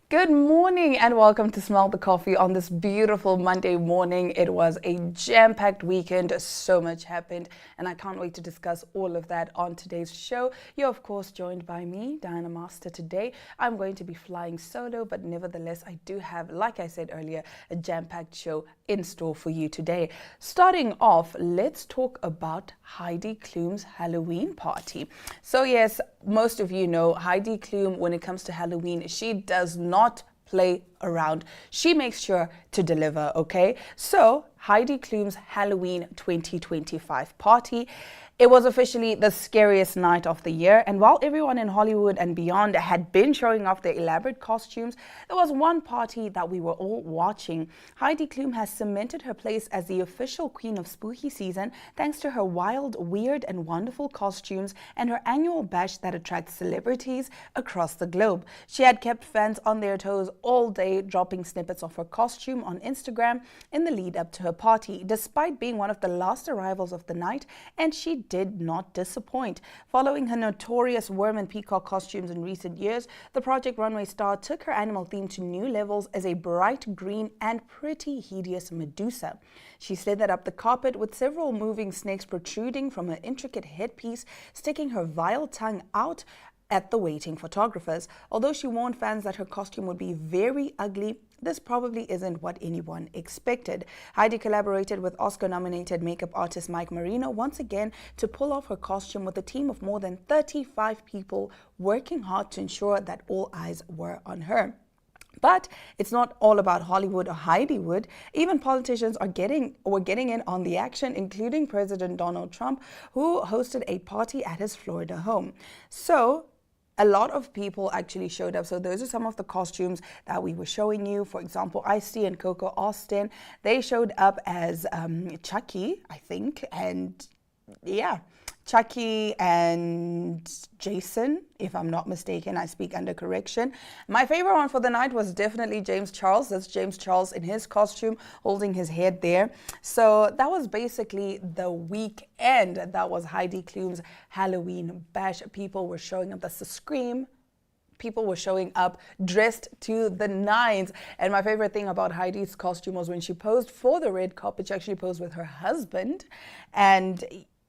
Good morning and welcome to Smell the Coffee on this beautiful Monday morning. It was a jam-packed weekend, so much happened, and I can't wait to discuss all of that on today's show. You're of course joined by me, Diana Master. Today I'm going to be flying solo, but nevertheless I do have, like I said earlier, a jam-packed show in store for you today. Starting off, let's talk about Heidi Klum's Halloween party. So yes, most of you know Heidi Klum, when it comes to Halloween, she does not play around. She makes sure to deliver, okay? So Heidi Klum's Halloween 2025 party, it was officially the scariest night of the year, and while everyone in Hollywood and beyond had been showing off their elaborate costumes, there was one party that we were all watching. Heidi Klum has cemented her place as the official queen of spooky season thanks to her wild, weird and wonderful costumes and her annual bash that attracts celebrities across the globe. She had kept fans on their toes all day, dropping snippets of her costume on Instagram in the lead up to her party, despite being one of the last arrivals of the night, and she did not disappoint. Following her notorious worm and peacock costumes in recent years, the Project Runway star took her animal theme to new levels as a bright green and pretty hideous Medusa. She slithered up the carpet with several moving snakes protruding from her intricate headpiece, sticking her vile tongue out at the waiting photographers. Although she warned fans that her costume would be very ugly, this probably isn't what anyone expected. Heidi collaborated with Oscar-nominated makeup artist Mike Marino once again to pull off her costume with a team of more than 35 people working hard to ensure that all eyes were on her. But it's not all about Hollywood or Heidiwood. Even politicians were getting in on the action, including President Donald Trump, who hosted a party at his Florida home. So a lot of people actually showed up. So those are some of the costumes that we were showing you. For example, Ice-T and Coco Austin, they showed up as Chucky, I think, and yeah, Chucky and Jason, if I'm not mistaken. I speak under correction. My favorite one for the night was definitely James Charles. That's James Charles in his costume, holding his head there. So that was basically the weekend. That was Heidi Klum's Halloween bash. People were showing up. That's the scream. People were showing up dressed to the nines. And my favorite thing about Heidi's costume was when she posed for the red carpet, she actually posed with her husband. And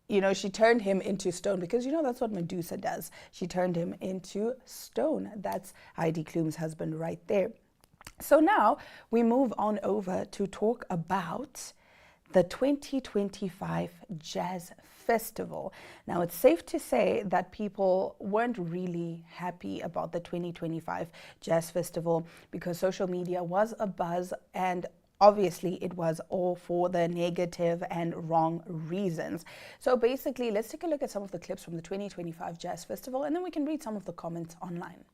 you know, she turned him into stone because, you know, that's what Medusa does. She turned him into stone. That's Heidi Klum's husband right there. So now we move on over to talk about the 2025 Jazz Festival. Now, it's safe to say that people weren't really happy about the 2025 Jazz Festival because social media was abuzz, and obviously, it was all for the negative and wrong reasons. So basically, let's take a look at some of the clips from the 2025 Jazz Festival, and then we can read some of the comments online.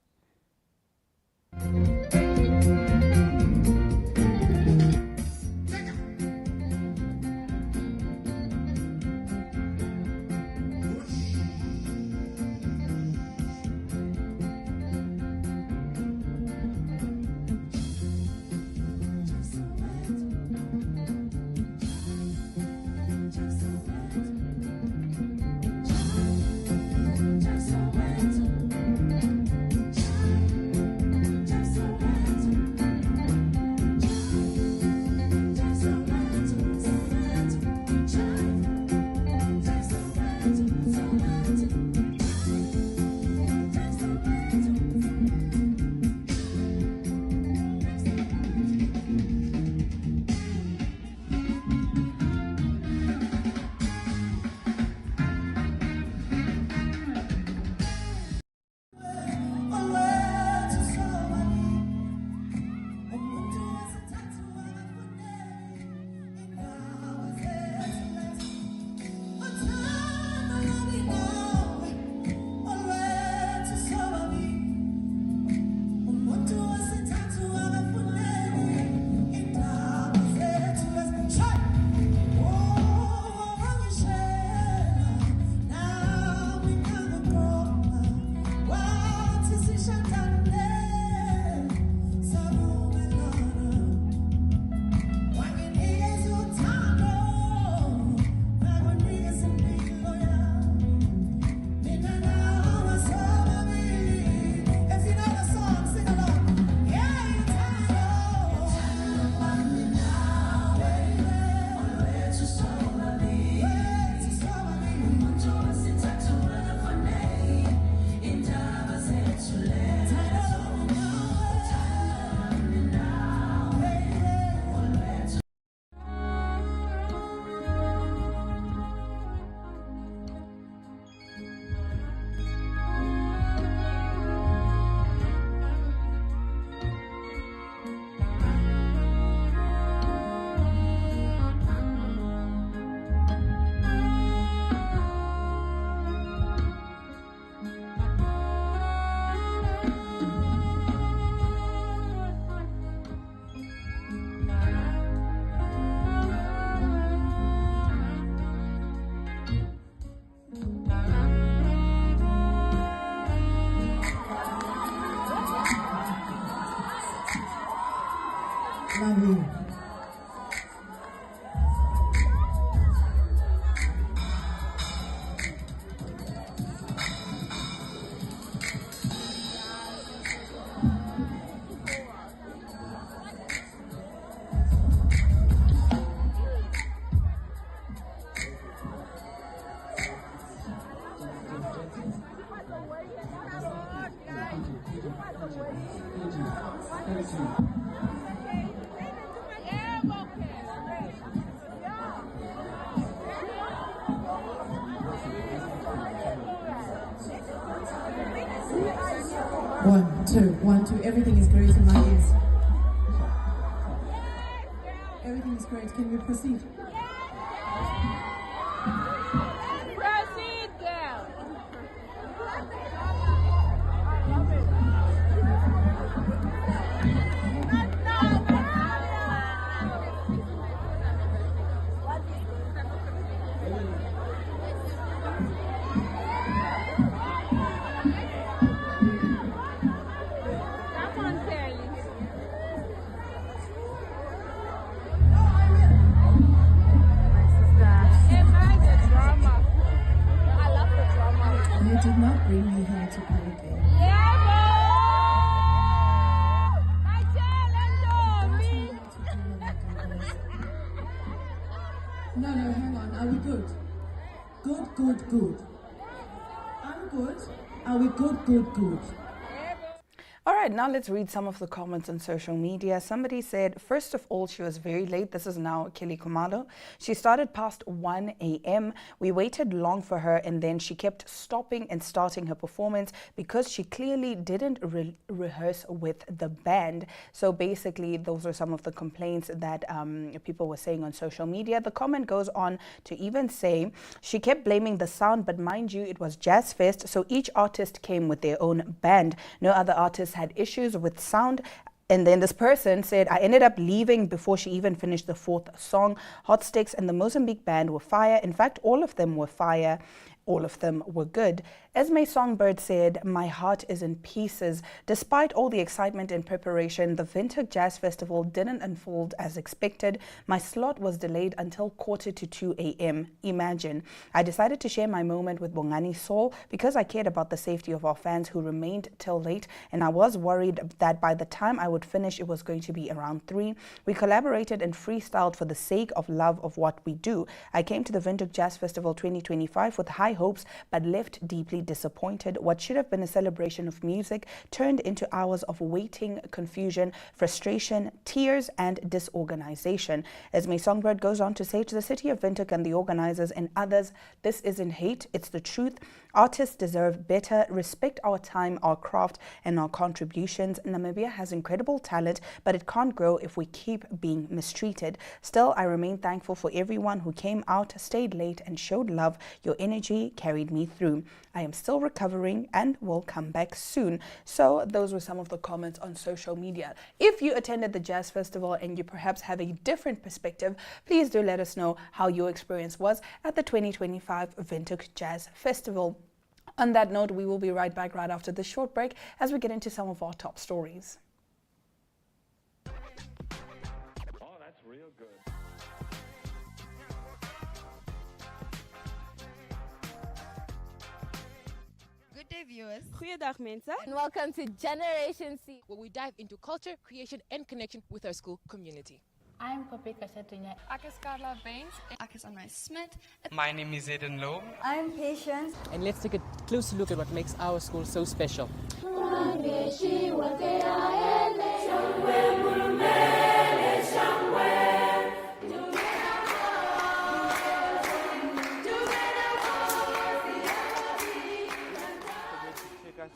1, 2, 1, 2. Everything is great in my ears. Everything is great. Can we proceed? Proceed, girl. Come on, Kelly. Hey, mind the drama. I love the drama. You did not bring me here to play a game. Yeah, boy! My challenge, me. No, hang on. Are we good? Good. I'm good. Are we good? All right, now let's read some of the comments on social media. Somebody said, first of all, she was very late. This is now Kelly Kumalo. She started past 1 a.m. We waited long for her, and then she kept stopping and starting her performance because she clearly didn't rehearse with the band. So basically, those are some of the complaints that people were saying on social media. The comment goes on to even say, she kept blaming the sound, but mind you, it was Jazz Fest, so each artist came with their own band. No other artist had issues with sound. And then this person said, I ended up leaving before she even finished the fourth song. Hot Sticks and the Mozambique band were fire. In fact, all of them were fire. All of them were good. Esme Songbird said, my heart is in pieces. Despite all the excitement and preparation, the Windhoek Jazz Festival didn't unfold as expected. My slot was delayed until 1:45 a.m. Imagine. I decided to share my moment with Bongani Saul because I cared about the safety of our fans who remained till late, and I was worried that by the time I would finish, it was going to be around 3. We collaborated and freestyled for the sake of love of what we do. I came to the Windhoek Jazz Festival 2025 with high hopes, but left deeply disappointed. What should have been a celebration of music turned into hours of waiting, confusion, frustration, tears, and disorganization. Esme Songbird goes on to say to the city of Windhoek and the organizers and others, this isn't hate, it's the truth. Artists deserve better. Respect our time, our craft, and our contributions. Namibia has incredible talent, but it can't grow if we keep being mistreated. Still, I remain thankful for everyone who came out, stayed late, and showed love. Your energy carried me through. I am still recovering and will come back soon. So those were some of the comments on social media. If you attended the Jazz Festival and you perhaps have a different perspective, please do let us know how your experience was at the 2025 Windhoek Jazz Festival. On that note, we will be right back right after this short break as we get into some of our top stories. Oh, that's real good. Good day, viewers. Goeiedag mensen. And welcome to Generation C, where we dive into culture, creation, and connection with our school community. I'm Kopeka Shatunya. Ek is Carla Benz. Ek is Anna Smit. My name is Eden Low. I'm Patience. And let's take a closer look at what makes our school so special.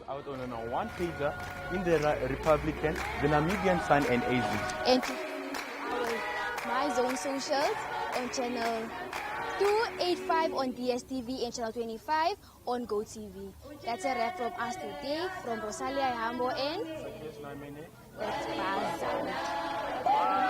Out on a one-pager in the Republican, the Namibian Sun, and AZ. And My Zone Socials on channel 285 on DSTV and channel 25 on GoTV. That's a wrap from us today from Rosalia Hambo and that's Bye.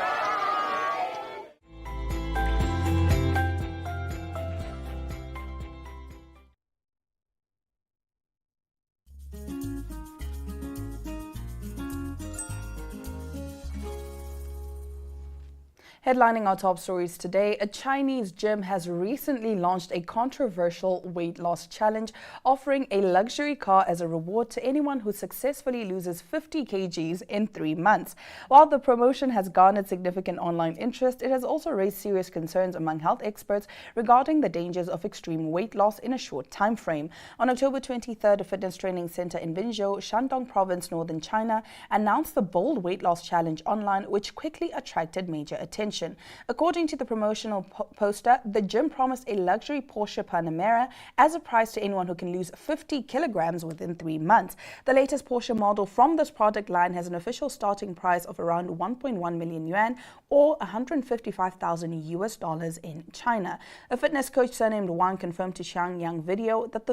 Headlining our top stories today, a Chinese gym has recently launched a controversial weight loss challenge, offering a luxury car as a reward to anyone who successfully loses 50 kgs in 3 months. While the promotion has garnered significant online interest, it has also raised serious concerns among health experts regarding the dangers of extreme weight loss in a short time frame. On October 23rd, a fitness training center in Binzhou, Shandong Province, northern China, announced the bold weight loss challenge online, which quickly attracted major attention. attention. According to the promotional poster, the gym promised a luxury Porsche Panamera as a prize to anyone who can lose 50 kilograms within 3 months. The latest Porsche model from this product line has an official starting price of around 1.1 million yuan or 155,000 US dollars in China. A fitness coach surnamed Wang confirmed to Xiangyang Video that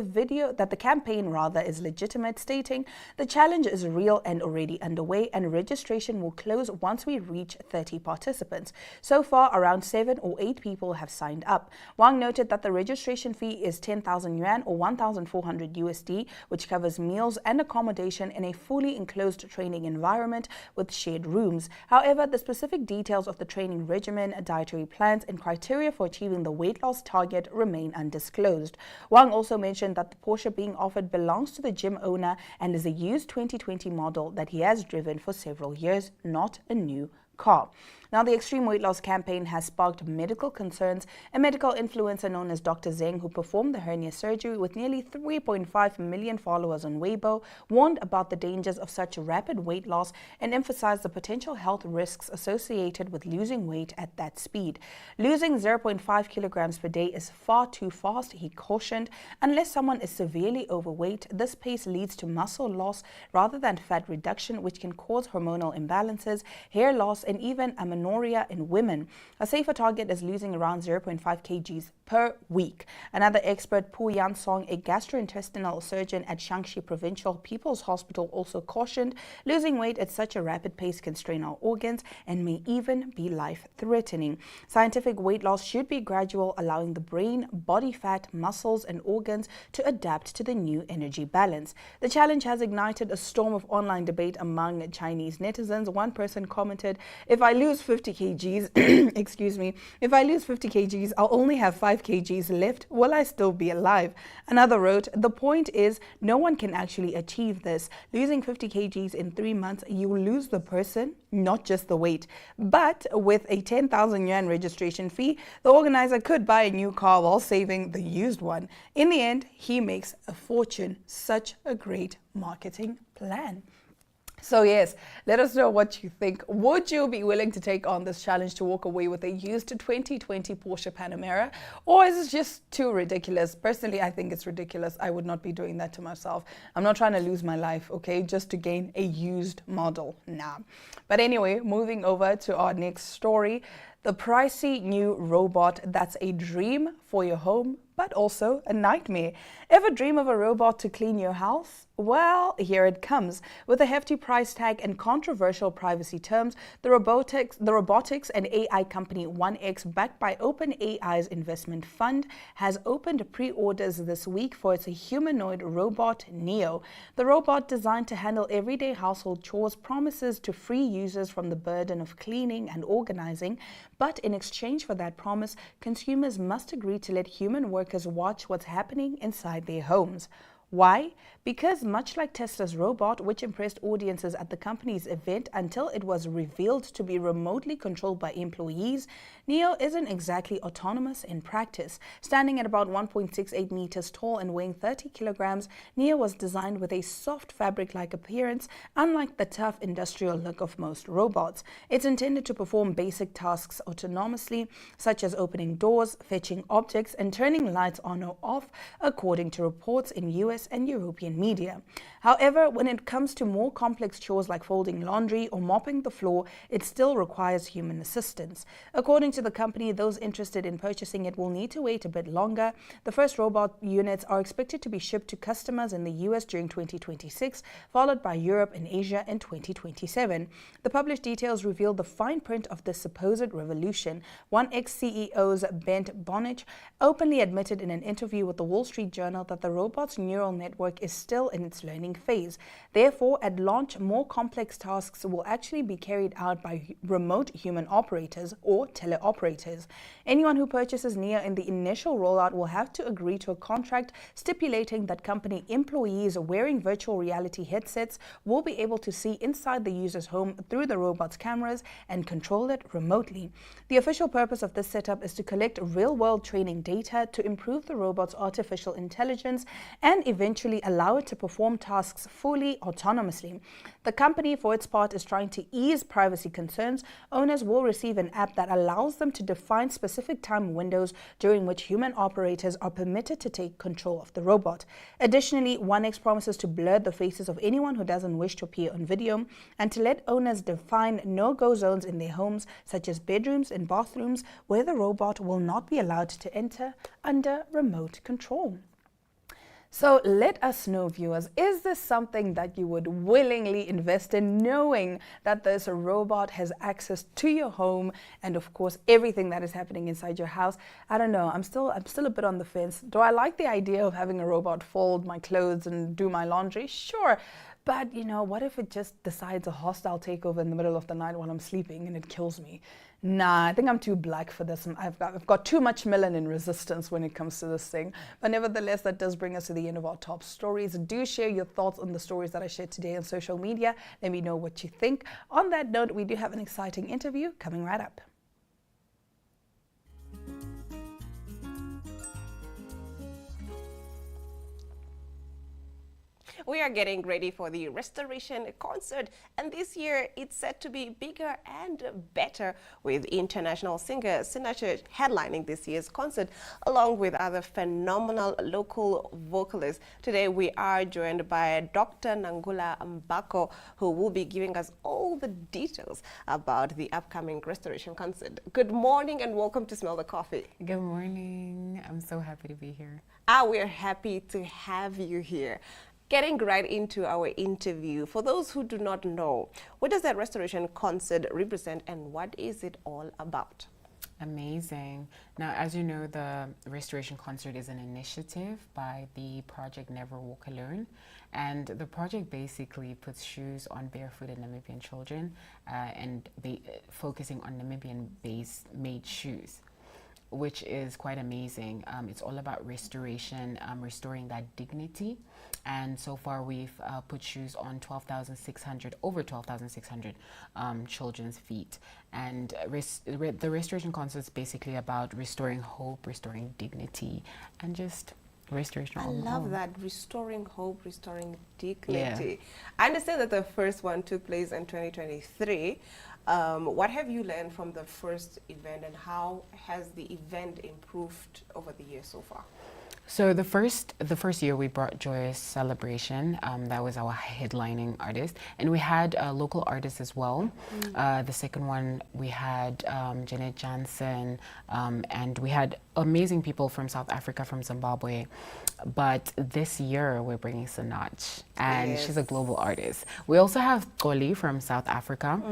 the campaign is legitimate, stating the challenge is real and already underway, and registration will close once we reach 30 participants. So far, around 7 or 8 people have signed up. Wang noted that the registration fee is 10,000 yuan or 1,400 USD, which covers meals and accommodation in a fully enclosed training environment with shared rooms. However, the specific details of the training regimen, dietary plans, and criteria for achieving the weight loss target remain undisclosed. Wang also mentioned that the Porsche being offered belongs to the gym owner and is a used 2020 model that he has driven for several years, not a new car. Now, the extreme weight loss campaign has sparked medical concerns. A medical influencer known as Dr. Zeng, who performed the hernia surgery with nearly 3.5 million followers on Weibo, warned about the dangers of such rapid weight loss and emphasized the potential health risks associated with losing weight at that speed. Losing 0.5 kilograms per day is far too fast, he cautioned. Unless someone is severely overweight, this pace leads to muscle loss rather than fat reduction, which can cause hormonal imbalances, hair loss, and even amenorrhea in women. A safer target is losing around 0.5 kgs per week. Another expert, Pu Yansong, a gastrointestinal surgeon at Shaanxi Provincial People's Hospital, also cautioned losing weight at such a rapid pace can strain our organs and may even be life-threatening. Scientific weight loss should be gradual, allowing the brain, body fat, muscles, and organs to adapt to the new energy balance. The challenge has ignited a storm of online debate among Chinese netizens. One person commented, "If I lose 50 kgs, excuse me, if I lose 50 kgs, I'll only have 5 kgs left. Will I still be alive?" Another wrote, "The point is, no one can actually achieve this. Losing 50 kgs in 3 months, you lose the person, not just the weight." But with a 10,000 yuan registration fee, the organizer could buy a new car while saving the used one. In the end, he makes a fortune. Such a great marketing plan. So yes, let us know what you think. Would you be willing to take on this challenge to walk away with a used 2020 Porsche Panamera? Or is it just too ridiculous? Personally, I think it's ridiculous. I would not be doing that to myself. I'm not trying to lose my life, okay, just to gain a used model. Nah. But anyway, moving over to our next story. The pricey new robot that's a dream for your home, but also a nightmare. Ever dream of a robot to clean your house? Well, here it comes. With a hefty price tag and controversial privacy terms, the robotics and AI company 1X, backed by OpenAI's investment fund, has opened pre-orders this week for its humanoid robot, Neo. The robot, designed to handle everyday household chores, promises to free users from the burden of cleaning and organizing. But in exchange for that promise, consumers must agree to let human workers watch what's happening inside their homes. Why? Because much like Tesla's robot, which impressed audiences at the company's event until it was revealed to be remotely controlled by employees, Neo isn't exactly autonomous in practice. Standing at about 1.68 meters tall and weighing 30 kilograms, Neo was designed with a soft fabric-like appearance, unlike the tough industrial look of most robots. It's intended to perform basic tasks autonomously, such as opening doors, fetching objects, and turning lights on or off, according to reports in US and European media. However, when it comes to more complex chores like folding laundry or mopping the floor, it still requires human assistance. According to the company, those interested in purchasing it will need to wait a bit longer. The first robot units are expected to be shipped to customers in the US during 2026, followed by Europe and Asia in 2027. The published details reveal the fine print of this supposed revolution. 1X CEO's Bent Bonich openly admitted in an interview with the Wall Street Journal that the robot's neural network is still in its learning phase. Therefore, at launch, more complex tasks will actually be carried out by remote human operators or teleoperators. Anyone who purchases Neo in the initial rollout will have to agree to a contract stipulating that company employees wearing virtual reality headsets will be able to see inside the user's home through the robot's cameras and control it remotely. The official purpose of this setup is to collect real-world training data to improve the robot's artificial intelligence and eventually eventually allow it to perform tasks fully autonomously. The company, for its part, is trying to ease privacy concerns. Owners will receive an app that allows them to define specific time windows during which human operators are permitted to take control of the robot. Additionally, OneX promises to blur the faces of anyone who doesn't wish to appear on video and to let owners define no-go zones in their homes, such as bedrooms and bathrooms, where the robot will not be allowed to enter under remote control. So let us know, viewers, is this something that you would willingly invest in, knowing that this robot has access to your home and, of course, everything that is happening inside your house? I don't know. I'm still a bit on the fence. Do I like the idea of having a robot fold my clothes and do my laundry? Sure. But, you know, what if it just decides a hostile takeover in the middle of the night while I'm sleeping and it kills me? Nah, I think I'm too black for this. I've got too much melanin resistance when it comes to this thing. But nevertheless, that does bring us to the end of our top stories. Do share your thoughts on the stories that I shared today on social media. Let me know what you think. On that note, we do have an exciting interview coming right up. We are getting ready for the Restoration concert, and this year it's set to be bigger and better, with international singer Sinach headlining this year's concert along with other phenomenal local vocalists. Today we are joined by Dr. Nangula Mbako, who will be giving us all the details about the upcoming Restoration concert. Good morning and welcome to Smell the Coffee. Good morning. I'm so happy to be here. We're happy to have you here. Getting right into our interview, for those who do not know, what does that Restoration concert represent and what is it all about? Amazing. Now, as you know, the Restoration concert is an initiative by the project Never Walk Alone. And the project basically puts shoes on barefooted Namibian children and focusing on Namibian-based made shoes, which is quite amazing. It's all about restoration, restoring that dignity. And so far we've put shoes on over 12,600 children's feet. And the Restoration concert is basically about restoring hope, restoring dignity, and just restoration. I love that, restoring hope, restoring dignity. Yeah. I understand that the first one took place in 2023. What have you learned from the first event and how has the event improved over the years so far? So the first year we brought Joyous Celebration. That was our headlining artist, and we had local artists as well. The second one we had Janet Johnson, and we had amazing people from South Africa, from Zimbabwe. But this year we're bringing Sinach, and she's a global artist. We also have Xoli from South Africa,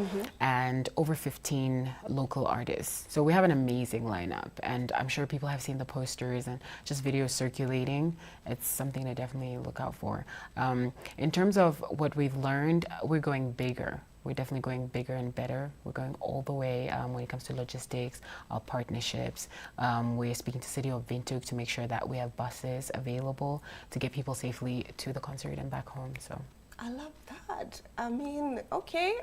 and over 15 local artists. So we have an amazing lineup, and I'm sure people have seen the posters and just videos circulating. It's something to definitely look out for. In terms of what we've learned, we're going bigger. We're definitely going bigger and better. We're going all the way when it comes to logistics, our partnerships. We're speaking to City of Windhoek to make sure that we have buses available to get people safely to the concert and back home. So I love that. I mean, okay.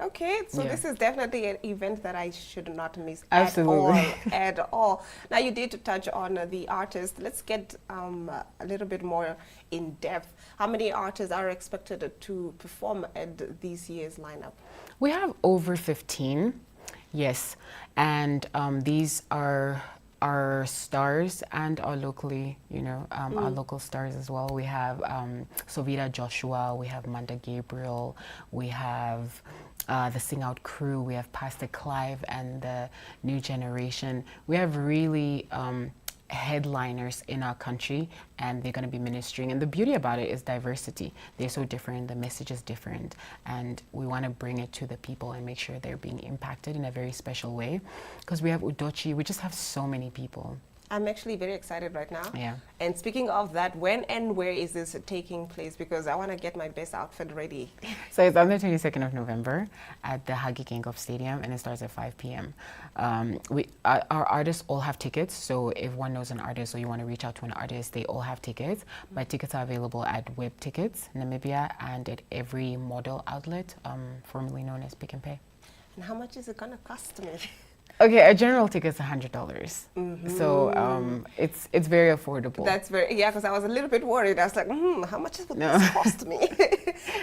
So this is definitely an event that I should not miss at all. Now, you did touch on the artists. Let's get a little bit more in depth. How many artists are expected to perform at this year's lineup? We have over 15, yes. And these are our stars and our locally, our local stars as well. We have Sovita Joshua, we have Manda Gabriel, we have the Sing Out crew, we have Pastor Clive and the New Generation. We have really headliners in our country, and they're going to be ministering. And the beauty about it is diversity. They're so different, the message is different, and we want to bring it to the people and make sure they're being impacted in a very special way. Because we have Udochi, we just have so many people. I'm actually very excited right now. Yeah. And speaking of that, when and where is this taking place? Because I want to get my best outfit ready. So it's on the 22nd of November at the Hagi Geingob Stadium, and it starts at 5 p.m. Our artists all have tickets, so if one knows an artist or you want to reach out to an artist, they all have tickets. But tickets are available at Web Tickets, Namibia, and at every model outlet, formerly known as Pick n Pay. And how much is it going to cost me? Okay, a general ticket is $100. So it's very affordable. That's very, yeah, because I was a little bit worried. I was like, how much would this cost me?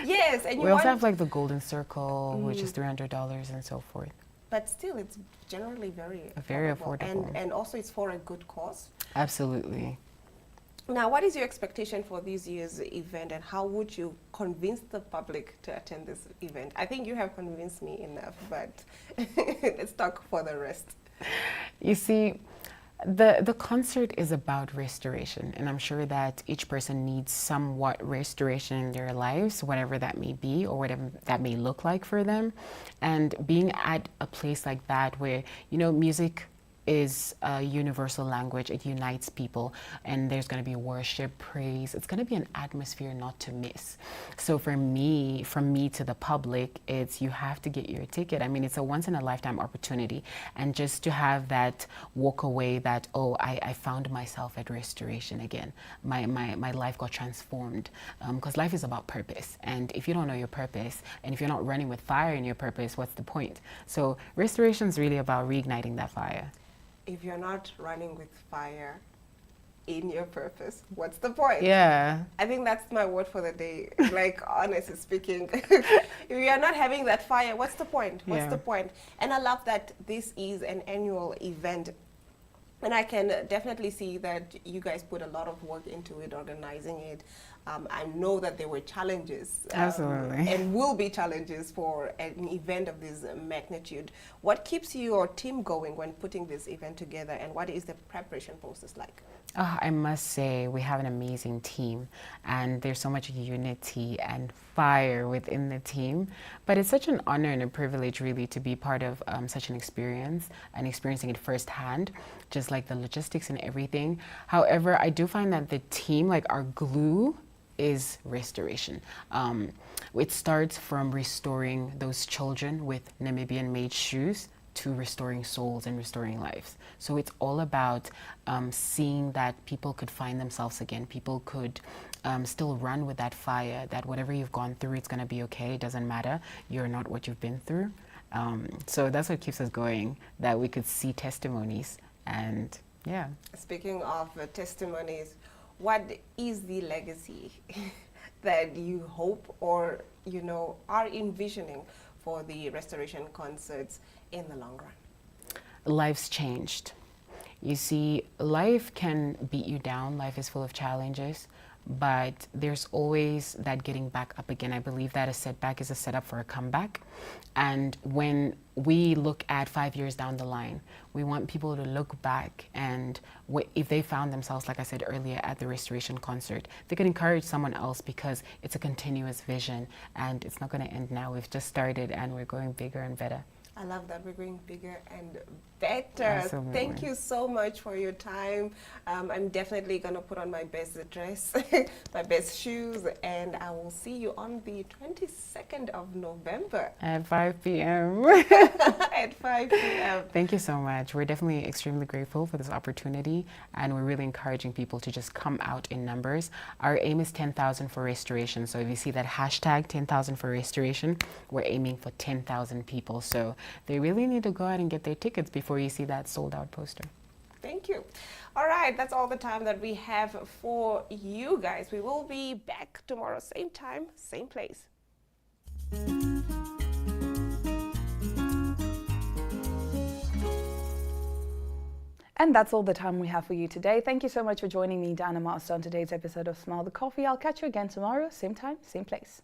Yes, and we also have like the Golden Circle, which is $300 and so forth. But still, it's generally very affordable. And also it's for a good cause. Absolutely. Now, what is your expectation for this year's event, and how would you convince the public to attend this event? I think you have convinced me enough, but let's talk for the rest. You see, the concert is about restoration, and I'm sure that each person needs somewhat restoration in their lives, whatever that may be or whatever that may look like for them. And being at a place like that where, you know, music is a universal language. It unites people, and there's going to be worship, praise. It's going to be an atmosphere not to miss. So from me to the public, it's you have to get your ticket. I mean, it's a once in a lifetime opportunity, and just to have that walk away that, oh, I found myself at restoration again. My life got transformed, because life is about purpose. And if you don't know your purpose, and if you're not running with fire in your purpose, what's the point? So restoration is really about reigniting that fire. If you're not running with fire in your purpose, what's the point? Yeah. I think that's my word for the day, like honestly speaking. If you are not having that fire, what's the point? What's the point? And I love that this is an annual event. And I can definitely see that you guys put a lot of work into it, organizing it. I know that there were challenges. Absolutely. And will be challenges for an event of this magnitude. What keeps your team going when putting this event together, and what is the preparation process like? I must say we have an amazing team, and there's so much unity and fire within the team. But it's such an honor and a privilege really to be part of such an experience and experiencing it firsthand, just like the logistics and everything. However, I do find that the team, like our glue, is restoration. It starts from restoring those children with Namibian-made shoes to restoring souls and restoring lives. So it's all about seeing that people could find themselves again. People could still run with that fire, that whatever you've gone through, it's going to be okay. It doesn't matter. You're not what you've been through. So that's what keeps us going, that we could see testimonies. And yeah. Speaking of testimonies, what is the legacy that you hope or, you know, are envisioning for the restoration concerts in the long run? Life's changed. You see, life can beat you down. Life is full of challenges, but there's always that getting back up again. I believe that a setback is a setup for a comeback. And when we look at 5 years down the line, we want people to look back, and if they found themselves, like I said earlier, at the restoration concert, they can encourage someone else, because it's a continuous vision and it's not going to end now. We've just started and we're going bigger and better. I love that we're going bigger and better. Absolutely. Thank you so much for your time. I'm definitely going to put on my best dress, my best shoes, and I will see you on the 22nd of November. At 5 p.m. At 5 p.m. Thank you so much. We're definitely extremely grateful for this opportunity, and we're really encouraging people to just come out in numbers. Our aim is 10,000 for restoration. So if you see that hashtag 10,000 for restoration, we're aiming for 10,000 people. So they really need to go out and get their tickets before you see that sold out poster. Thank you. All right, that's all the time that we have for you guys. We will be back tomorrow, same time, same place. And that's all the time we have for you today. Thank you so much for joining me, Diana Master, on today's episode of Smell the Coffee. I'll catch you again tomorrow, same time, same place.